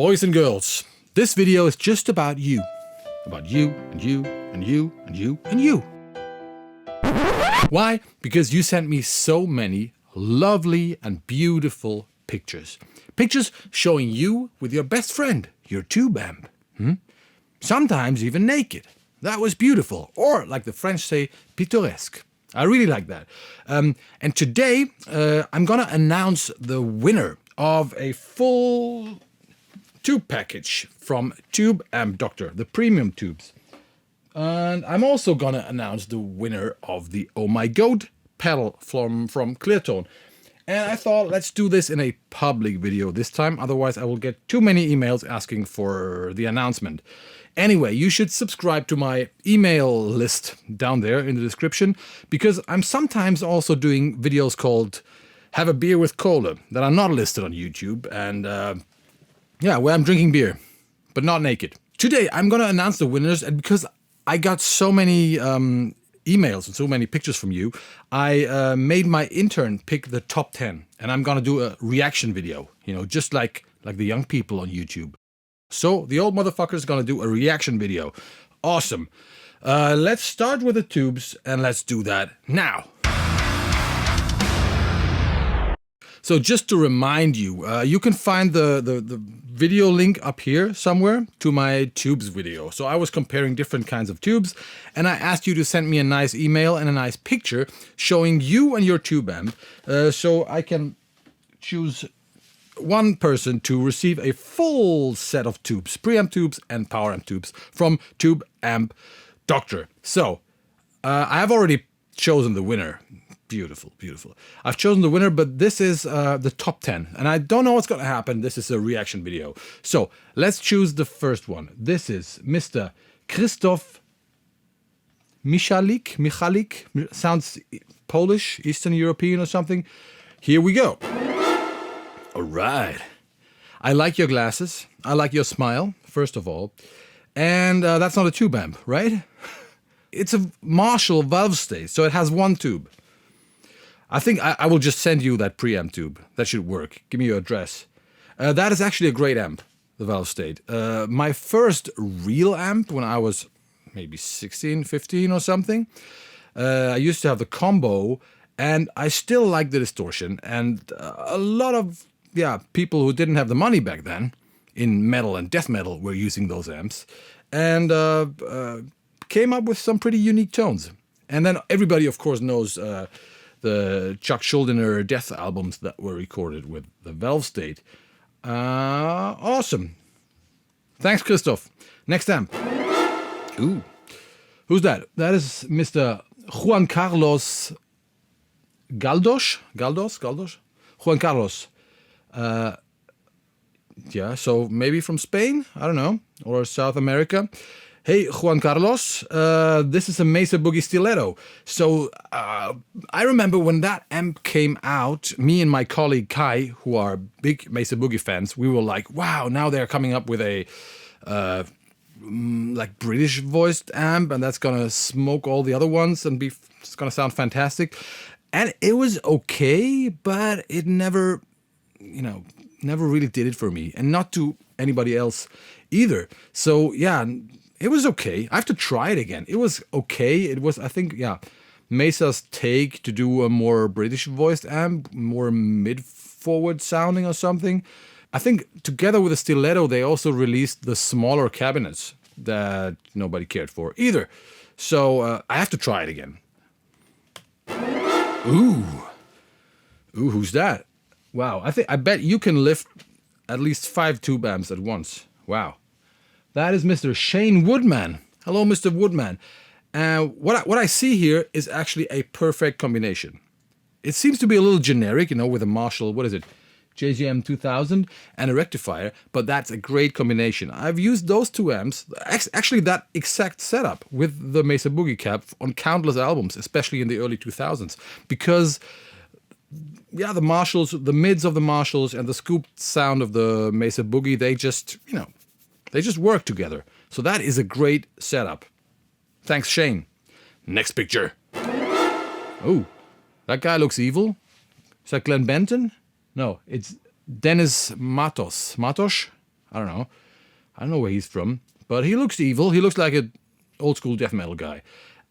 Boys and girls, this video is just about you. About you, and you, and you, and you, and you. Why? Because you sent me so many lovely and beautiful pictures. Pictures showing you with your best friend, your tube amp. Sometimes even naked. That was beautiful. Or, like the French say, pittoresque. I really like that. And today, I'm gonna announce the winner of a full tube package from Tube Amp Doctor, the premium tubes. And I'm also gonna announce the winner of the OHMYGOAT pedal from Klirrton. And I thought, let's do this in a public video this time, otherwise I will get too many emails asking for the announcement. Anyway, you should subscribe to my email list down there in the description, because I'm sometimes also doing videos called Have a Beer with Kohle that are not listed on YouTube, and where I'm drinking beer, but not naked. Today I'm gonna announce the winners, and because I got so many emails and so many pictures from you, I made my intern pick the top 10, and I'm gonna do a reaction video, you know, just like the young people on YouTube. So the old motherfucker is gonna do a reaction video. Awesome. Let's start with the tubes, and let's do that now. So just to remind you, you can find the video link up here somewhere to my tubes video. So I was comparing different kinds of tubes, and I asked you to send me a nice email and a nice picture showing you and your tube amp, so I can choose one person to receive a full set of tubes, preamp tubes and power amp tubes from Tube Amp Doctor. So I have already chosen the winner. Beautiful, beautiful. I've chosen the winner, but this is the top 10, and I don't know what's going to happen. This is a reaction video. So let's choose the first one. This is Mr. Michalik. Sounds Polish, Eastern European or something. Here we go. All right. I like your glasses. I like your smile, first of all. And that's not a tube amp, right? It's a Marshall valve state, so it has one tube. I think I will just send you that preamp tube. That should work. Give me your address. That is actually a great amp, the valve state. My first real amp when I was maybe 16, 15 or something. I used to have the combo, and I still like the distortion. And a lot of people who didn't have the money back then in metal and death metal were using those amps, and came up with some pretty unique tones. And then everybody, of course, knows the Chuck Schuldiner death albums that were recorded with the valve state. Awesome. Thanks, Christoph. Next amp. Ooh. Who's that? That is Mr. Juan Carlos Galdos? Juan Carlos. So maybe from Spain? I don't know. Or South America. Hey, Juan Carlos, this is a Mesa Boogie Stiletto. So I remember when that amp came out, me and my colleague Kai, who are big Mesa Boogie fans, we were like, wow, now they're coming up with a like British voiced amp, and that's gonna smoke all the other ones and it's gonna sound fantastic. And it was okay, but it never really did it for me, and not to anybody else either. So yeah, it was okay. I have to try it again. It was okay. It was, I think, Mesa's take to do a more British voiced amp, more mid-forward sounding or something. I think together with the Stiletto, they also released the smaller cabinets that nobody cared for either. So I have to try it again. Ooh, who's that? Wow, I bet you can lift at least 5 tube amps at once. Wow. That is Mr. Shane Woodman. Hello, Mr. Woodman. What I see here is actually a perfect combination. It seems to be a little generic, with a Marshall, what is it, JGM 2000 and a rectifier, but that's a great combination. I've used those two amps, actually that exact setup with the Mesa Boogie cab on countless albums, especially in the early 2000s, because the Marshalls, the mids of the Marshalls and the scooped sound of the Mesa Boogie, they just work together. So that is a great setup. Thanks, Shane. Next picture. Oh, that guy looks evil. Is that Glenn Benton? No, it's Dennis Matos. I don't know. I don't know where he's from, but he looks evil. He looks like an old school death metal guy.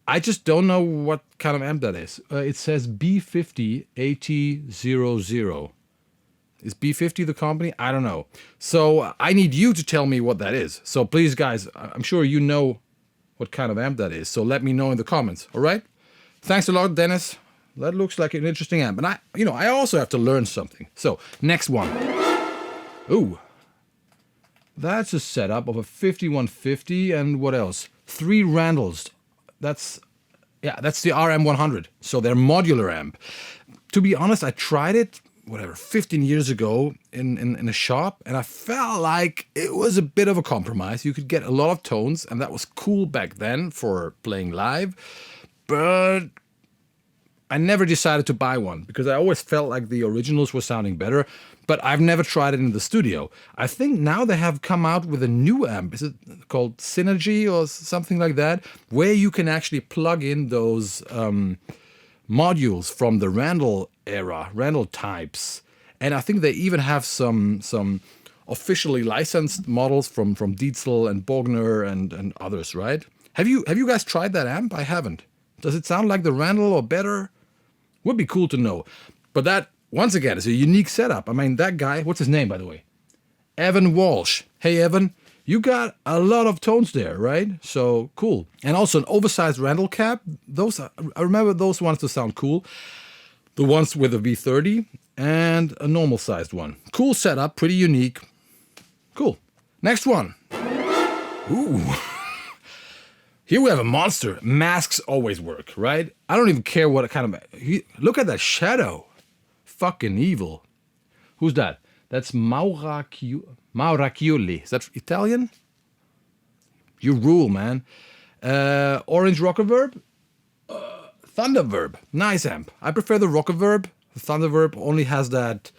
I just don't know what kind of amp that is. It says B50 AT00. Is B50 the company? I don't know. So I need you to tell me what that is. So please, guys, I'm sure you know what kind of amp that is. So let me know in the comments. All right? Thanks a lot, Dennis. That looks like an interesting amp. And I also have to learn something. So next one. Ooh. That's a setup of a 5150 and what else? 3 Randalls. That's the RM100. So they're modular amp. To be honest, I tried it, 15 years ago in a shop, and I felt like it was a bit of a compromise. You could get a lot of tones, and that was cool back then for playing live. But I never decided to buy one because I always felt like the originals were sounding better. But I've never tried it in the studio. I think now they have come out with a new amp. Is it called Synergy or something like that? Where you can actually plug in those modules from the Randall era, Randall types. And I think they even have some officially licensed models from Dietzel and Bogner and others, right? Have you guys tried that amp? I haven't. Does it sound like the Randall or better? Would be cool to know. But that, once again, is a unique setup. I mean, that guy, what's his name, by the way? Evan Walsh. Hey, Evan, you got a lot of tones there, right? So, cool. And also an oversized Randall cap. I remember those ones to sound cool. The ones with a V30 and a normal sized one. Cool setup, pretty unique. Cool. Next one. Ooh. Here we have a monster. Masks always work, right? I don't even care what kind of... Look at that shadow. Fucking evil. Who's that? That's Mauracchioli. Is that Italian? You rule, man. Orange Rockerverb. Thunderverb. Nice amp. I prefer the Rockerverb. The Thunderverb only has that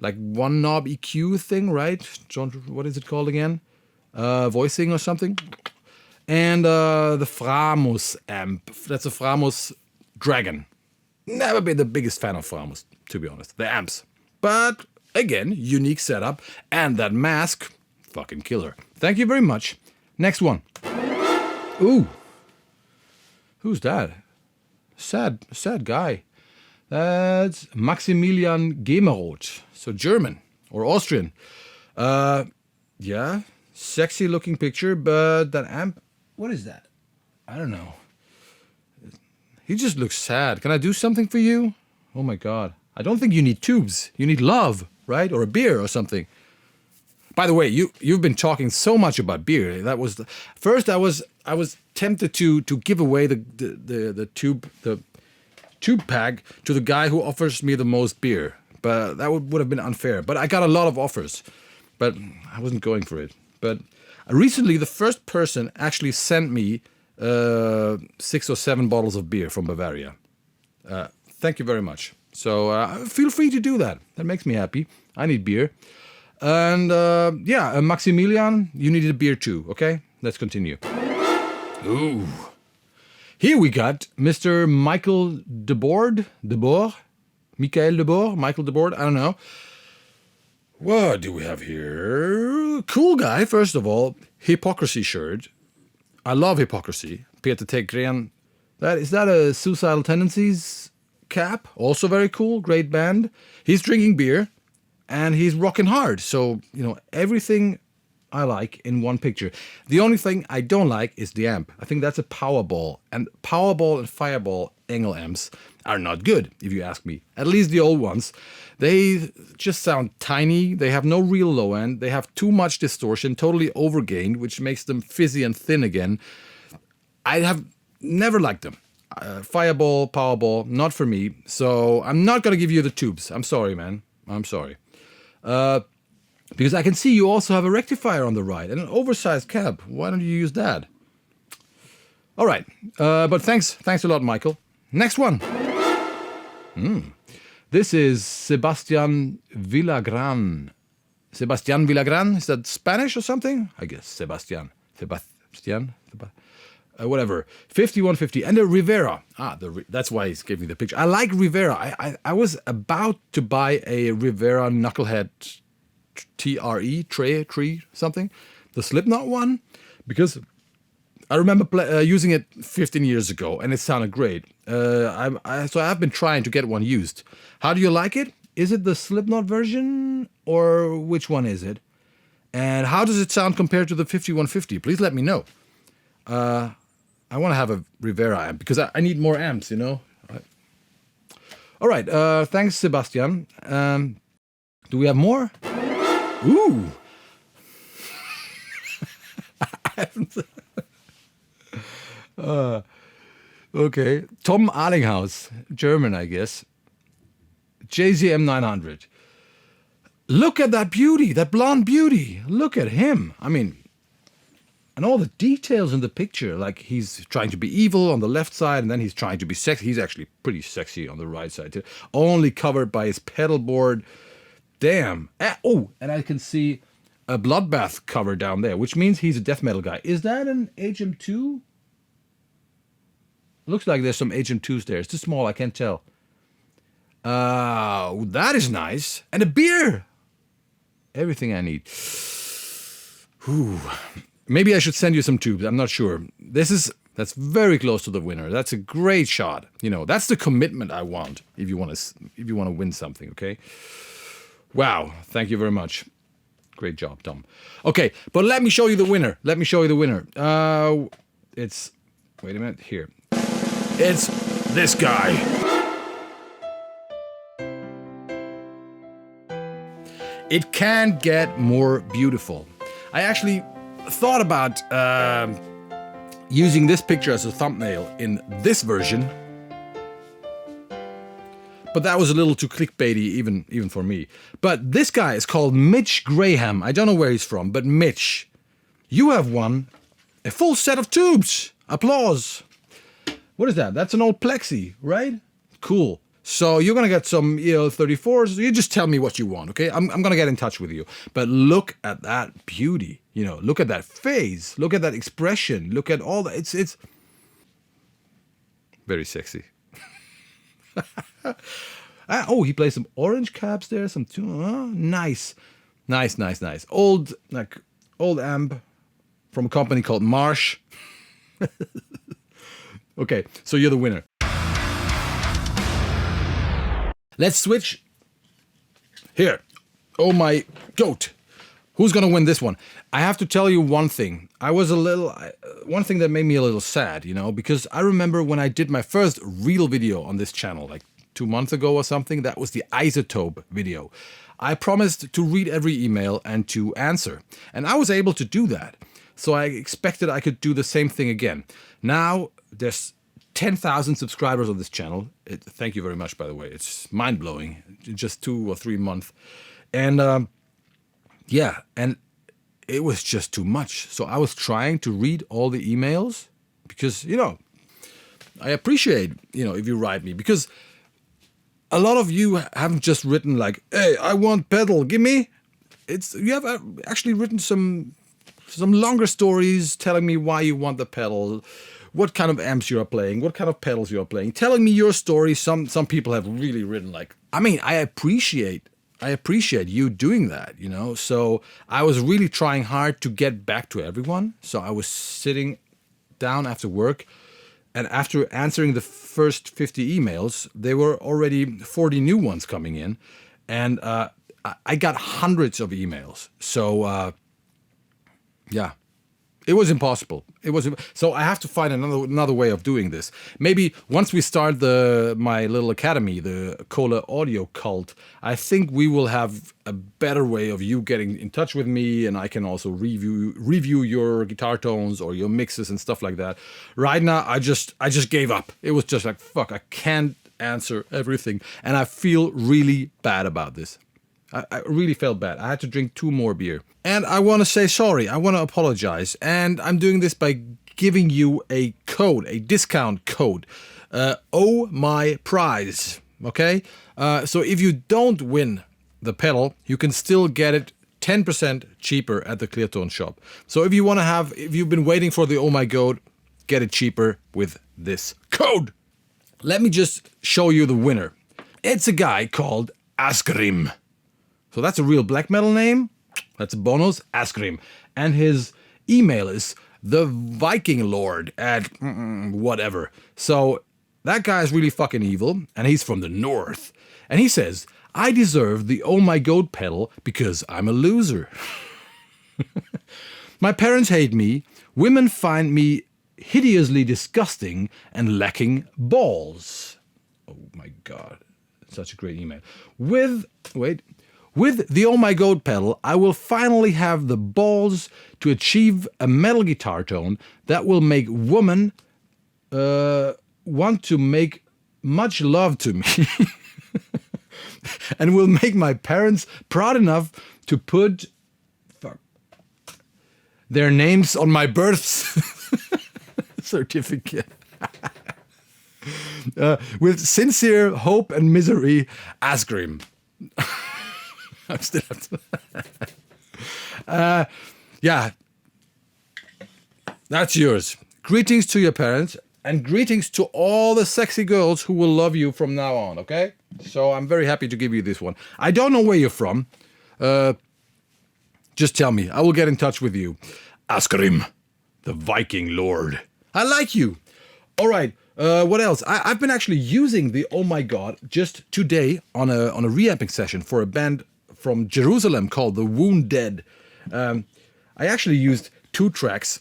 like one knob EQ thing, right? John, what is it called again? Voicing or something. And the Framus amp. That's a Framus Dragon. Never been the biggest fan of Framus, to be honest. The amps. But, again, unique setup. And that mask, fucking killer. Thank you very much. Next one. Ooh. Who's that? Sad guy. That's Maximilian Gemeroth. So German or Austrian. Yeah. Sexy looking picture, but that amp... What is that? I don't know. He just looks sad. Can I do something for you? Oh my God. I don't think you need tubes. You need love, right? Or a beer or something. By the way, you've been talking so much about beer. That was first I was tempted to give away the tube pack to the guy who offers me the most beer. But that would have been unfair. But I got a lot of offers. But I wasn't going for it. But recently, the first person actually sent me 6 or 7 bottles of beer from Bavaria. Thank you very much. So feel free to do that. That makes me happy. I need beer. And Maximilian, you needed a beer too, okay? Let's continue. Ooh. Here we got Mr. Michael Debord? Michael Debord? I don't know. What do we have here? Cool guy, first of all. Hypocrisy shirt. I love Hypocrisy. Peter Tegren. Is that a Suicidal Tendencies cap? Also very cool. Great band. He's drinking beer. And he's rocking hard. So, everything I like in one picture. The only thing I don't like is the amp. I think that's a Powerball. And Powerball and Fireball Engel amps are not good, if you ask me. At least the old ones. They just sound tiny. They have no real low end. They have too much distortion, totally overgained, which makes them fizzy and thin again. I have never liked them. Fireball, Powerball, not for me. So I'm not going to give you the tubes. I'm sorry, man. I'm sorry. Because I can see you also have a rectifier on the right and an oversized cab. Why don't you use that? All right. But thanks a lot, Michael. Next one. This is Sebastian Villagran. Sebastian Villagran? Is that Spanish or something? I guess Sebastian. Whatever. 5150. And a Rivera. That's why he's giving me the picture. I like Rivera. I was about to buy a Rivera Knucklehead tree, something. The Slipknot one, because I remember using it 15 years ago, and it sounded great. So I've been trying to get one used. How do you like it? Is it the Slipknot version, or which one is it? And how does it sound compared to the 5150? Please let me know. I want to have a Rivera amp, because I need more amps, you know? All right, thanks, Sebastian. Do we have more? Ooh! Okay, Tom Allinghaus, German, I guess. JZM 900. Look at that beauty, that blonde beauty. Look at him. I mean, and all the details in the picture, like he's trying to be evil on the left side, and then he's trying to be sexy. He's actually pretty sexy on the right side too. Only covered by his pedal board. Damn. Oh, and I can see a Bloodbath cover down there, which means he's a death metal guy. Is that an HM2? Looks like there's some HM2s there. It's too small, I can't tell. That is nice. And a beer. Everything I need. Whew. Maybe I should send you some tubes. I'm not sure. That's very close to the winner. That's a great shot. You know, that's the commitment I want if you want to win something, okay? Wow. Thank you very much. Great job, Tom. Okay, but let me show you the winner. It's wait a minute here. It's this guy. It can't get more beautiful. I actually thought about using this picture as a thumbnail in this version, but that was a little too clickbaity even for me. But this guy is called Mitch Graham. I don't know where he's from, but Mitch, you have won a full set of tubes. Applause. What is that? That's an old Plexi, right? Cool. So you're going to get some EL34s. You just tell me what you want, okay? I'm going to get in touch with you. But look at that beauty. You know, look at that face. Look at that expression. Look at all that. It's very sexy. Oh, he plays some orange caps there. Some nice. Old amp from a company called Marsh. Okay, so you're the winner. Let's switch. Here. Oh my goat. Who's gonna win this one? I have to tell you one thing. One thing that made me a little sad, you know, because I remember when I did my first real video on this channel, like 2 months ago or something. That was the isotope video. I promised to read every email and to answer, and I was able to do that. So I expected I could do the same thing again. Now there's 10,000 subscribers on this channel. Thank you very much, by the way. It's mind-blowing. Just 2 or 3 months. And yeah, and it was just too much. So I was trying to read all the emails because, you know, I appreciate, you know, if you write me, because a lot of you haven't just written like, hey, I want pedal, give me. You have actually written some longer stories telling me why you want the pedal, what kind of amps you are playing, what kind of pedals you are playing, telling me your story. Some people have really written like, I mean, I appreciate you doing that, you know. So I was really trying hard to get back to everyone. So I was sitting down after work, and after answering the first 50 emails, there were already 40 new ones coming in, and I got hundreds of emails. So yeah, it was impossible. So I have to find another way of doing this. Maybe once we start my little academy, the Kohle Audio Cult, I think we will have a better way of you getting in touch with me, and I can also review your guitar tones or your mixes and stuff like that. Right now, I just gave up. It was just like, fuck, I can't answer everything, and I feel really bad about this. I really felt bad. I had to drink 2 more beer. And I want to say sorry. I want to apologize. And I'm doing this by giving you a code, a discount code. Oh my prize. Okay? So if you don't win the pedal, you can still get it 10% cheaper at the Klirrton shop. So if you've been waiting for the Oh My Goat, get it cheaper with this code. Let me just show you the winner. It's a guy called Asgrim. So that's a real black metal name. That's a bonus. Ask him. And his email is the Viking Lord at whatever. So that guy is really fucking evil, and he's from the north. And he says, I deserve the Oh My Goat pedal because I'm a loser. My parents hate me. Women find me hideously disgusting and lacking balls. Oh my God. Such a great email. With the Oh My Goat pedal, I will finally have the balls to achieve a metal guitar tone that will make women want to make much love to me. And will make my parents proud enough to put their names on my birth certificate. With sincere hope and misery, Asgrim. I'm still yeah. That's yours. Greetings to your parents, and greetings to all the sexy girls who will love you from now on, okay? So I'm very happy to give you this one. I don't know where you're from. Just tell me. I will get in touch with you. Asgrim, the Viking Lord. I like you. All right. What else? I've been actually using the Oh My God just today on a reamping session for a band from Jerusalem called The Wounded. I actually used 2 tracks,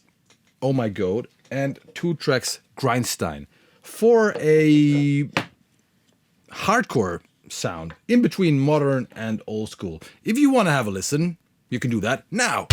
Oh My God, and 2 tracks, Grindstein, for a hardcore sound in between modern and old school. If you want to have a listen, you can do that now.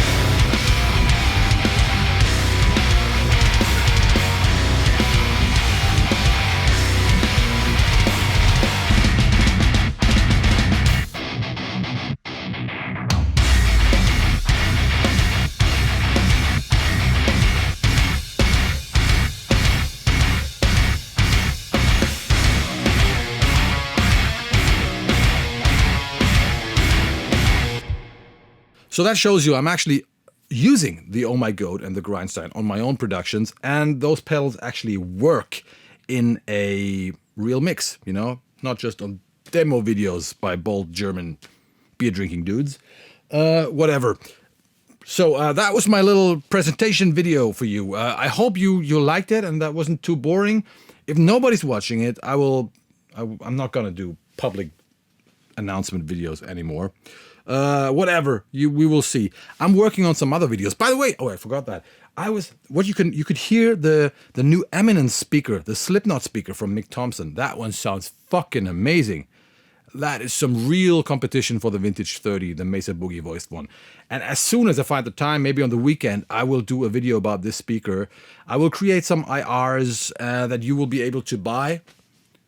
So that shows you I'm actually using the Oh My Goat and the Grindstein on my own productions, and those pedals actually work in a real mix, you know, not just on demo videos by bold German beer drinking dudes. Whatever. So that was my little presentation video for you. I hope you liked it and that wasn't too boring. If nobody's watching it, I'm not gonna do public announcement videos anymore. Whatever, we will see. I'm working on some other videos. By the way, I forgot that. You could hear the new Eminence speaker, the Slipknot speaker from Mick Thompson. That one sounds fucking amazing. That is some real competition for the Vintage 30, the Mesa Boogie voiced one. And as soon as I find the time, maybe on the weekend, I will do a video about this speaker. I will create some IRs that you will be able to buy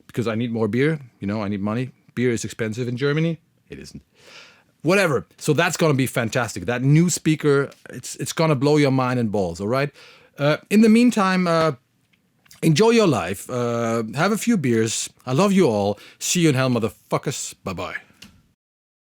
because I need more beer. You know, I need money. Beer is expensive in Germany. It isn't. Whatever. So that's going to be fantastic. That new speaker, it's going to blow your mind and balls, all right? In the meantime, enjoy your life. Have a few beers. I love you all. See you in hell, motherfuckers. Bye-bye.